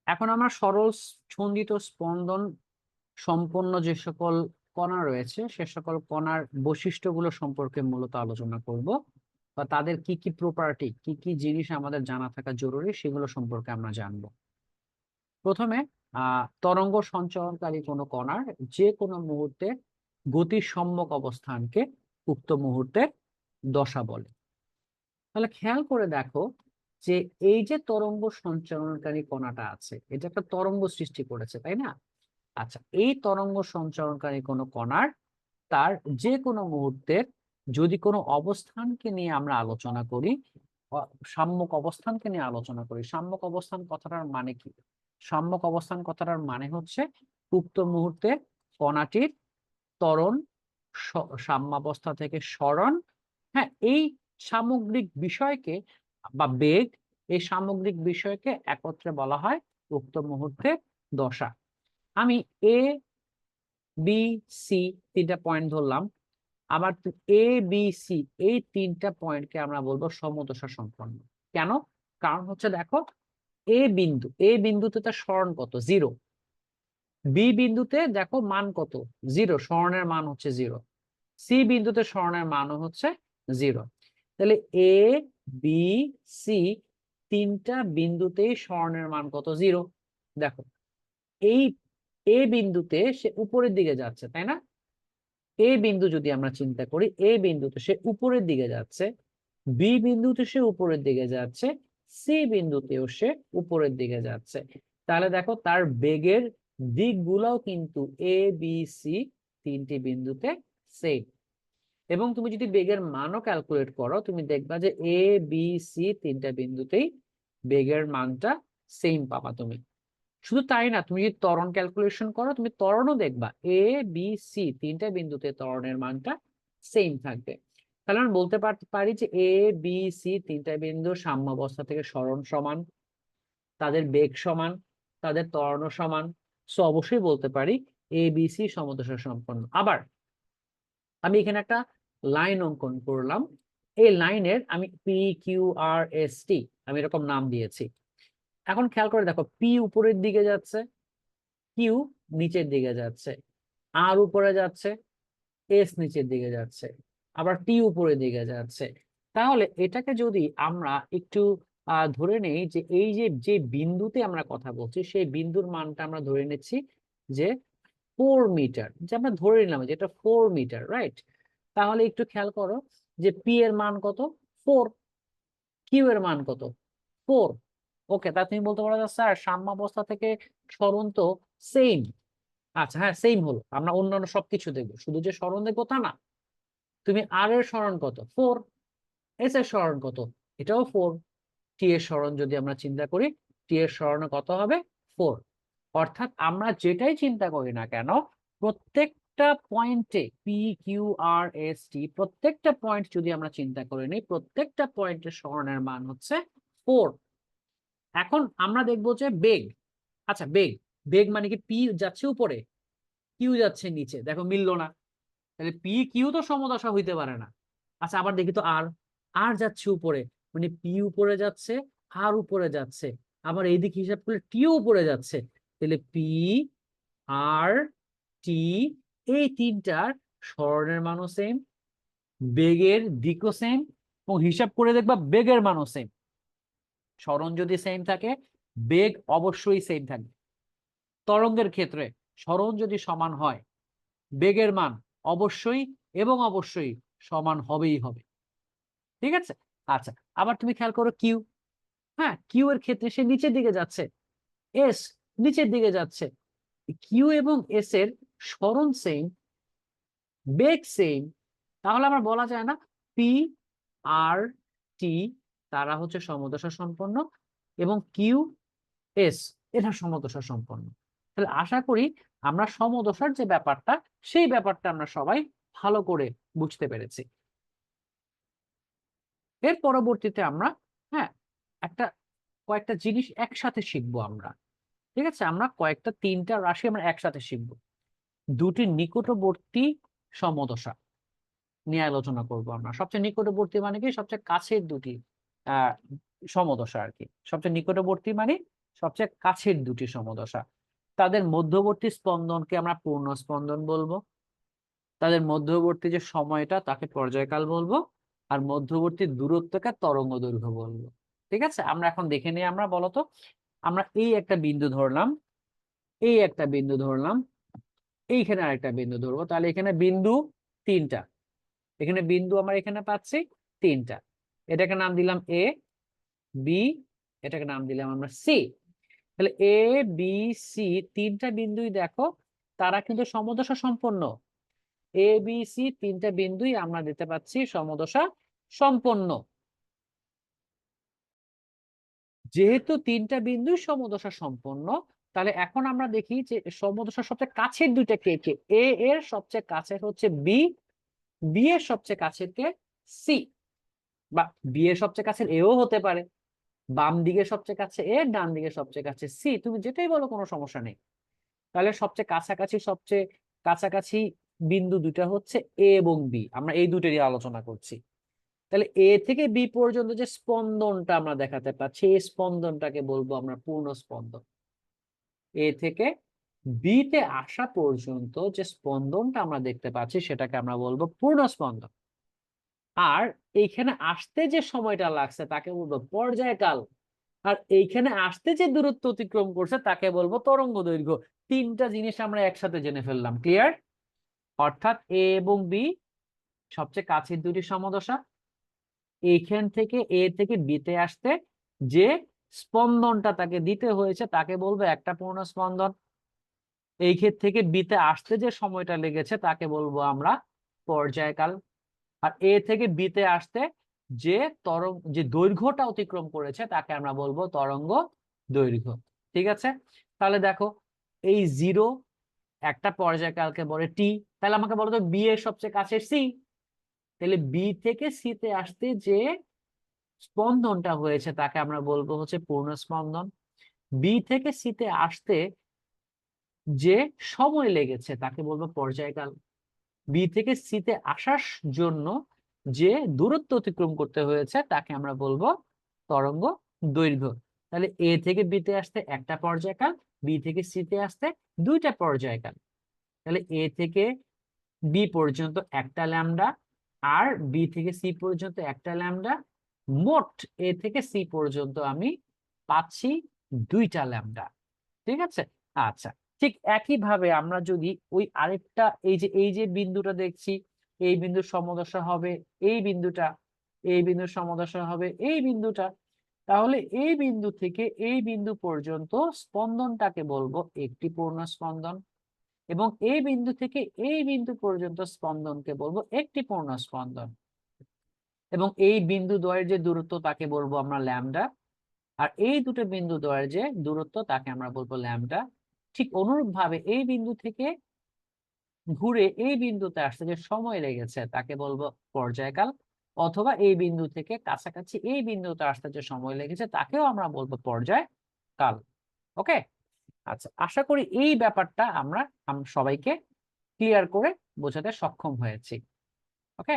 এখন আমরা সরল ছন্দিত স্পন্দন সম্পন্ন যে সকল কণা রয়েছে সে সকল কণার বৈশিষ্ট্যগুলো সম্পর্কে মূলত আলোচনা করব, বা তাদের কি কি প্রপার্টি, কি কি জিনিস আমাদের জানা থাকা জরুরি সেগুলো সম্পর্কে আমরা জানবো। প্রথমে তরঙ্গ সঞ্চরণকারী কোনো কণার যে কোনো মুহূর্তে গতির সম্মুখ অবস্থানকে উক্ত মুহূর্তের দশা বলে। তাহলে খেয়াল করে দেখো যে এই যে তরঙ্গ সঞ্চরণকারী কণাটা আছে, এটা একটা তরঙ্গ সৃষ্টি করেছে, তাই না? আচ্ছা, এই তরঙ্গ সঞ্চরণকারী কোনো কণার তার যে কোনো মুহূর্তের যদি কোনো অবস্থানকে নিয়ে আমরা আলোচনা করি, সাম্যক অবস্থানকে নিয়ে আলোচনা করি, সাম্যক অবস্থান কথাটার মানে কি? সাম্যক অবস্থান কথাটার মানে হচ্ছে উক্ত মুহূর্তে কণাটির ত্বরণ সাম্যাবস্থা থেকে সরণ, হ্যাঁ, এই সামগ্রিক বিষয়কে বা বেগ, এই সামগ্রিক বিষয়কে একত্রে বলা হয় উক্ত মুহূর্তের দশা। আমি এ বি সি তিনটা পয়েন্ট ধরলাম, আবার এ বি সি এই তিনটা পয়েন্টকে আমরা বলবো সমদশা সম্পন্ন। কেন? কারণ হচ্ছে দেখো, এ বিন্দুতে তার সরণ কত? 0। বি বিন্দুতে দেখো মান কত? 0, সরণের মান হচ্ছে 0। সি বিন্দুতে সরণের মানও হচ্ছে 0। তাহলে এ বি সি তিনটা বিন্দুতেই সরণের মান কত? 0। দেখো, এই এ বিন্দুতে সে উপরের দিকে যাচ্ছে, তাই না? এ বিন্দু যদি আমরা চিন্তা করি, এ বিন্দুতে সে উপরের দিকে যাচ্ছে, বি বিন্দুতে সে উপরের দিকে যাচ্ছে, সি বিন্দুতেও সে উপরের দিকে যাচ্ছে। তাহলে দেখো তার বেগের দিকগুলোও কিন্তু এ বি সি তিনটি বিন্দুতে সেম। এবং তুমি যদি বেগের মানও ক্যালকুলেট করো, তুমি দেখবা যে এ বি সি তিনটা বিন্দুতেই বেগের মানটা সেম পাবা তুমি। শুধু তাই না, তুমি যদি ত্বরণ ক্যালকুলেশন করো, তুমি ত্বরণও দেখবা এ বি সি তিনটা বিন্দুতে ত্বরণের মানটা সেম থাকবে। তাহলে আমরা বলতে পারি যে এ বি সি তিনটা বিন্দু সাম্যাবস্থা থেকে সরণ সমান, তাদের বেগ সমান, তাদের ত্বরণ সমান। সো অবশ্যই বলতে পারি এ বি সি সমদশা সম্পন্ন। আবার আমি এখানে একটা লাইন অঙ্কন করলাম, এই লাইনের আমি P Q R S T আমি এরকম নাম দিয়েছি। এখন খেয়াল করে দেখো, পি উপরের দিকে যাচ্ছে, কিউ নিচের দিকে যাচ্ছে, আর উপরে যাচ্ছে, এস নিচের দিকে যাচ্ছে, আবার টি উপরের দিকে যাচ্ছে। তাহলে এটাকে যদি আমরা একটু ধরে নেই যে এই যে যে বিন্দুতে আমরা কথা বলছি সেই বিন্দুর মানটা আমরা ধরে নিচ্ছি যে 4 মিটার, যে আমরা ধরে নিলাম যে এটা 4 মিটার, রাইট? তাহলে একটু খেয়াল করো যে পি এর মান কত? 4। কিউ এর মান কত? 4। ওকে, তা তুমি বলতে পারো যে স্যার সাম্যাবস্থা থেকে সরণ তো সেম। আচ্ছা, হ্যাঁ সেম হলো, আমরা অন্যান্য সবকিছু দেখবো, শুধু যে সরণ দেখবো তা না। তুমি আর এর সরণ কত? 4। এস এর সরণ কত? এটাও 4। টি এর সরণ যদি আমরা চিন্তা করি, টি এর সরণ কত হবে? 4। অর্থাৎ আমরা যেটাই চিন্তা করি না কেন, প্রত্যেকটা পয়েন্টে P Q R S T প্রত্যেকটা পয়েন্ট যদি আমরা চিন্তা করে নিই, প্রত্যেকটা পয়েন্টের সরণের মান হচ্ছে 4। এখন আমরা দেখবো যে বেগ। আচ্ছা, বেগ, বেগ মানে কি? পি যাচ্ছে উপরে, কিউ যাচ্ছে নিচে, দেখো মিললো না। তাহলে পি কিউ তো সমদশা হইতে পারে না। আচ্ছা, আবার দেখি তো আর, আর যাচ্ছে উপরে, মানে পি উপরে যাচ্ছে, আর উপরে যাচ্ছে, আবার এইদিকে হিসাব করলে টিও উপরে যাচ্ছে। তাহলে পি আর টি এই তিনটার সরণের মানও সেম, বেগের দিকও সেম, এবং হিসাব করে দেখবা বেগের মানও সেম। সরণ যদি সেম থাকে, বেগ অবশ্যই সেম থাকবে। তরঙ্গের ক্ষেত্রে সরণ যদি সমান হয়, বেগের মান অবশ্যই এবং অবশ্যই সমান হবেই হবে। ঠিক আছে? আচ্ছা, আবার তুমি খেয়াল করো কিউ। হ্যাঁ, কিউ এর ক্ষেত্রে সে নিচের দিকে যাচ্ছে, এস নিচের দিকে যাচ্ছে। কিউ এবং এস এর সরণ সেম, বেগ সেম, তাহলে আমরা বলা যায় না পি আর টি তারা হচ্ছে সমদশা সম্পন্ন, এবং কিউ এস এরা সমদশা সম্পন্ন। তাহলে আশা করি আমরা সমদশার যে ব্যাপারটা, সেই ব্যাপারটা আমরা সবাই ভালো করে বুঝতে পেরেছি। এর পরবর্তীতে আমরা, হ্যাঁ, একটা কয়েকটা জিনিস একসাথে শিখবো আমরা। ঠিক আছে, আমরা কয়েকটা তিনটা রাশি আমরা একসাথে শিখবো। দুটি নিকটবর্তী সমদশা নিয়ে আলোচনা করব আমরা। সবচেয়ে নিকটবর্তী মানে কি? সবচেয়ে কাছের দুটি আহ সমদশা আর কি। সবচেয়ে নিকটবর্তী মানে সবচেয়ে কাছের দুটি সমদশা, তাদের মধ্যবর্তী স্পন্দনকে আমরা পূর্ণ স্পন্দন বলবো, তাদের মধ্যবর্তী যে সময়টা তাকে পর্যায়কাল বলবো, আর মধ্যবর্তী দূরত্বকে তরঙ্গ দৈর্ঘ্য বলবো। ঠিক আছে, আমরা এখন দেখে নিই। আমরা বলতো, আমরা এই একটা বিন্দু ধরলাম, এই একটা বিন্দু ধরলাম, এইখানে আরেকটা বিন্দু ধরবো, তাহলে এখানে বিন্দু তিনটা, এখানে বিন্দু আমরা এখানে পাচ্ছি তিনটা। এটাকে নাম দিলাম এ, বি, এটাকে নাম দিলাম আমরা সি। তাহলে এ বি সি তিনটা বিন্দুই দেখো তারা কিন্তু সমদশা সম্পন্ন। এ বি সি তিনটা বিন্দুই আমরা দিতে পাচ্ছি সমদশা সম্পন্ন। যেহেতু তিনটা বিন্দুই সমদশা সম্পন্ন, তাহলে এখন আমরা দেখি যে সমদশার সবচেয়ে কাছের দুইটা কে কে। এ এর সবচেয়ে কাছের হচ্ছে বি, বি এর সবচেয়ে কাছের কে সি, বা বি এর সবচেয়ে কাছের এও হতে পারে, বাম দিকে সবচেয়ে কাছে এ, ডান দিকে সবচেয়ে কাছে সি, তুমি যেটাই বলো কোনো সমস্যা নেই। তাহলে সবচেয়ে কাছাকাছি বিন্দু দুটা হচ্ছে এ এবং বি, আমরা এই দুটোরই আলোচনা করছি। তাহলে এ থেকে বি পর্যন্ত যে স্পন্দনটা আমরা দেখাতে পাচ্ছি, এই স্পন্দনটাকে বলবো আমরা পূর্ণ স্পন্দন। এ থেকে বি তে আসা পর্যন্ত যে স্পন্দনটা আমরা দেখতে পাচ্ছি সেটাকে আমরা বলবো পূর্ণ স্পন্দন। আর এইখানে আসতে যে সময়টা লাগছে তাকে বলবো পর্যায়কাল। আর এইখানে আসতে যে দূরত্ব অতিক্রম করছে তাকে বলবো তরঙ্গ দৈর্ঘ্য। তিনটা জিনিস আমরা একসাথে জেনে ফেললাম, ক্লিয়ার? অর্থাৎ এ এবং বি সবচেয়ে কাছের দুটি সমদশা, এইখান থেকে এ থেকে বিতে আসতে যে স্পন্দনটা তাকে দিতে হয়েছে তাকে বলবো একটা পূর্ণ স্পন্দন। এই ক্ষেত্র থেকে বিতে আসতে যে সময়টা লেগেছে তাকে বলবো আমরা পর্যায়কাল। আর এ থেকে বিতে আসতে যে যে দৈর্ঘ্যটা অতিক্রম করেছে তাকে আমরা বলবো তরঙ্গ দৈর্ঘ্য। ঠিক আছে, তাহলে দেখো এই জিরো একটা পর্যায়কালকে বলে টি। তাহলে আমাকে বলো তো বি এর সবচেয়ে কাছে সি, তাহলে বি থেকে সি তে আসতে যে স্পন্দনটা হয়েছে তাকে আমরা বলবো হচ্ছে পূর্ণ স্পন্দন। বি থেকে সি তে আসতে যে সময় লেগেছে তাকে বলবো পর্যায়কাল। বি থেকে সি তে আসার জন্য যে দূরত্ব অতিক্রম করতে হয়েছে তাকে আমরা বলবো তরঙ্গ দৈর্ঘ্য। তাহলে এ থেকে বি তে আসতে একটা পর্যায়কাল, বি থেকে সি তে আসতে দুইটা পর্যায়কাল। তাহলে এ থেকে বি পর্যন্ত একটা ল্যামডা, আর বি থেকে সি পর্যন্ত একটা ল্যামডা, মোট এ থেকে সি পর্যন্ত আমি পাচ্ছি দুইটা ল্যামডা। ঠিক আছে, আচ্ছা। ঠিক একই ভাবে আমরা যদি ওই আরেকটা এই যে বিন্দুটা দেখছি, এই বিন্দুর সমদশা হবে এই বিন্দুটা, এই বিন্দুর সমদশা হবে এই বিন্দুটা, তাহলে এই বিন্দু থেকে এই বিন্দু পর্যন্ত স্পন্দনটাকে বলবো একটি পূর্ণ স্পন্দন, এবং এই বিন্দু থেকে এই বিন্দু পর্যন্ত স্পন্দনকে বলবো একটি পূর্ণ স্পন্দন, এবং এই বিন্দু দ্বয়ের যে দূরত্ব তাকে বলবো আমরা ল্যামডা, আর এই দুটো বিন্দু দ্বয়ের যে দূরত্ব তাকে আমরা বলবো ল্যামডা। ঠিক অনুরূপ ভাবে এই বিন্দু থেকে ঘুরে এই বিন্দুতে আসতে যে সময় লেগেছে তাকে বলবো পর্যায়কাল, অথবা এই বিন্দু থেকে কাছাকাছি এই বিন্দুতে আসতে যে সময় লেগেছে তাকেও আমরা বলবো পর্যায়কাল। ওকে, আচ্ছা, আশা করি এই ব্যাপারটা আমরা সবাইকে ক্লিয়ার করে বোঝাতে সক্ষম হয়েছি। ওকে।